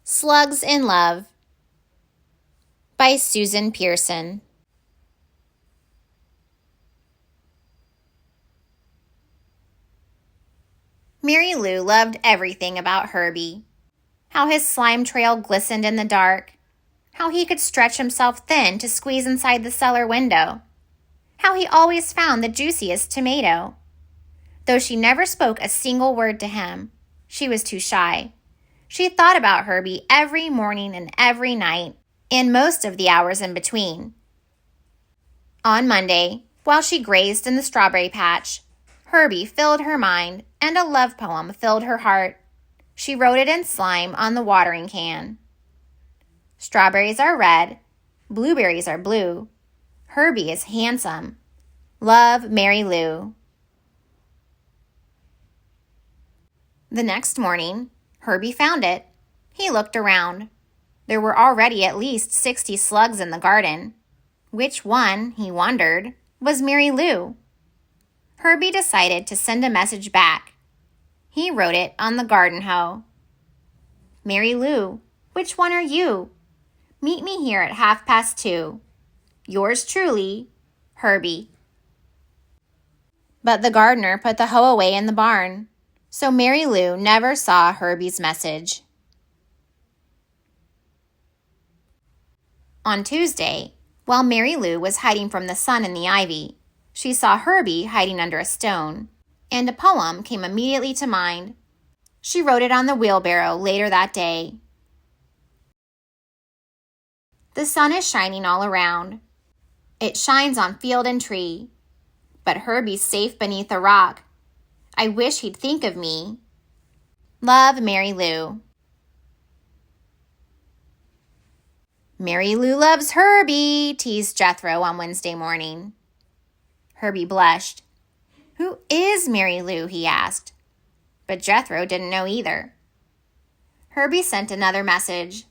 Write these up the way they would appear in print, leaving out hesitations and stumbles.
Slugs in Love by Susan Pearson. Mary Lou loved everything about Herbie. How his slime trail glistened in the dark. How he could stretch himself thin to squeeze inside the cellar window. How he always found the juiciest tomato. Though she never spoke a single word to him, she was too shy. She thought about Herbie every morning and every night, and most of the hours in between. On Monday, while she grazed in the strawberry patch, Herbie filled her mind, and a love poem filled her heart. She wrote it in slime on the watering can. Strawberries are red, blueberries are blue. Herbie is handsome. Love, Mary Lou. The next morning, Herbie found it. He looked around. There were already at least 60 slugs in the garden. Which one, he wondered, was Mary Lou? Herbie decided to send a message back. He wrote it on the garden hoe. Mary Lou, which one are you? Meet me here at 2:30. Yours truly, Herbie. But the gardener put the hoe away in the barn, so Mary Lou never saw Herbie's message. On Tuesday, while Mary Lou was hiding from the sun in the ivy, she saw Herbie hiding under a stone, and a poem came immediately to mind. She wrote it on the wheelbarrow later that day. The sun is shining all around. It shines on field and tree, but Herbie's safe beneath a rock. I wish he'd think of me. Love, Mary Lou. Mary Lou loves Herbie, teased Jethro on Wednesday morning. Herbie blushed. Who is Mary Lou, he asked. But Jethro didn't know either. Herbie sent another message.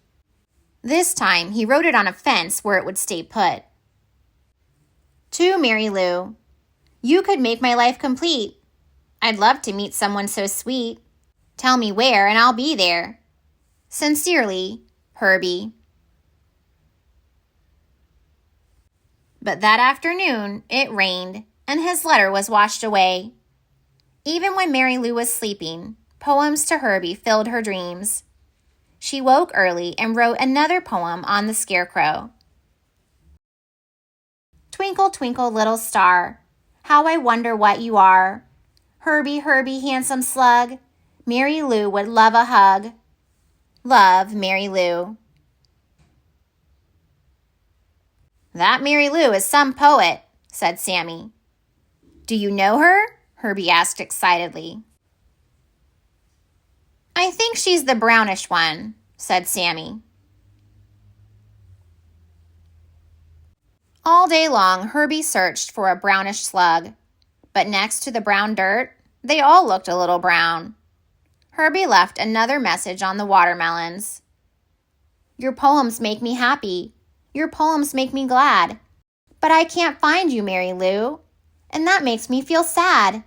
This time he wrote it on a fence where it would stay put. To Mary Lou, you could make my life complete. I'd love to meet someone so sweet. Tell me where and I'll be there. Sincerely, Herbie. But that afternoon, it rained, and his letter was washed away. Even when Mary Lou was sleeping, poems to Herbie filled her dreams. She woke early and wrote another poem on the scarecrow. Twinkle, twinkle, little star, how I wonder what you are. Herbie, Herbie, handsome slug, Mary Lou would love a hug. Love, Mary Lou. That Mary Lou is some poet, said Sammy. Do you know her? Herbie asked excitedly. I think she's the brownish one, said Sammy. All day long, Herbie searched for a brownish slug, but next to the brown dirt, they all looked a little brown. Herbie left another message on the watermelons. Your poems make me happy. Your poems make me glad. But I can't find you, Mary Lou, and that makes me feel sad.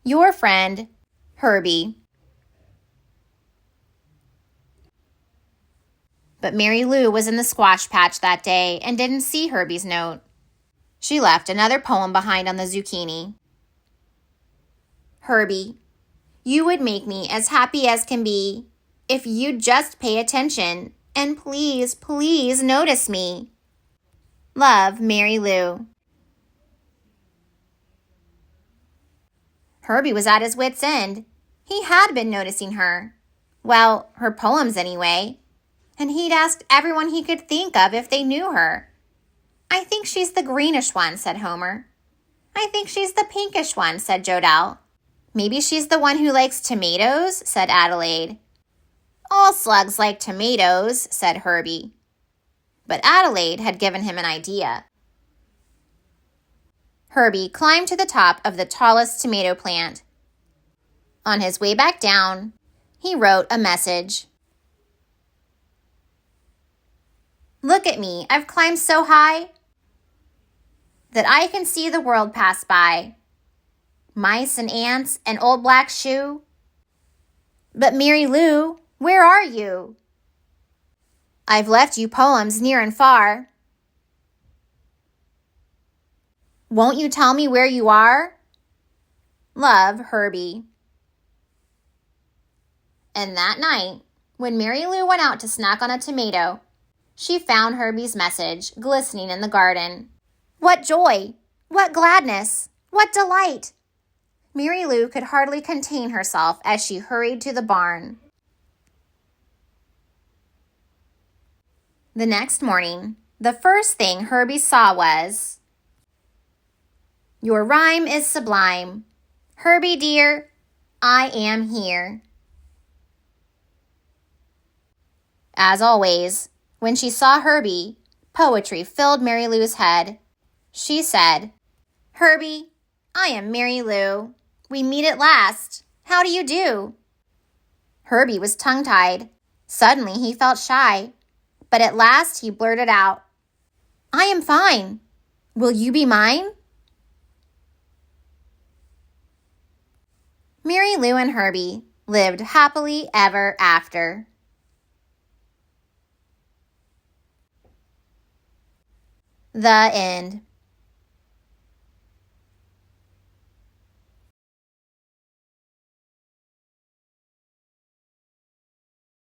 Your friend, Herbie. But Mary Lou was in the squash patch that day and didn't see Herbie's note. She left another poem behind on the zucchini. Herbie, you would make me as happy as can be if you'd just pay attention and please, please notice me. Love, Mary Lou. Herbie was at his wit's end. He had been noticing her. Well, her poems anyway. And he'd asked everyone he could think of if they knew her. I think she's the greenish one, said Homer. I think she's the pinkish one, said Jodelle. Maybe she's the one who likes tomatoes, said Adelaide. All slugs like tomatoes, said Herbie. But Adelaide had given him an idea. Herbie climbed to the top of the tallest tomato plant. On his way back down, he wrote a message. Look at me, I've climbed so high that I can see the world pass by. Mice and ants and old black shoe. But Mary Lou, where are you? I've left you poems near and far. Won't you tell me where you are? Love, Herbie. And that night, when Mary Lou went out to snack on a tomato, she found Herbie's message glistening in the garden. What joy! What gladness! What delight! Mary Lou could hardly contain herself as she hurried to the barn. The next morning, the first thing Herbie saw was, Your rhyme is sublime. Herbie dear, I am here. As always, when she saw Herbie, poetry filled Mary Lou's head. She said, Herbie, I am Mary Lou. We meet at last. How do you do? Herbie was tongue-tied. Suddenly he felt shy, but at last he blurted out, I am fine. Will you be mine? Mary Lou and Herbie lived happily ever after. The end.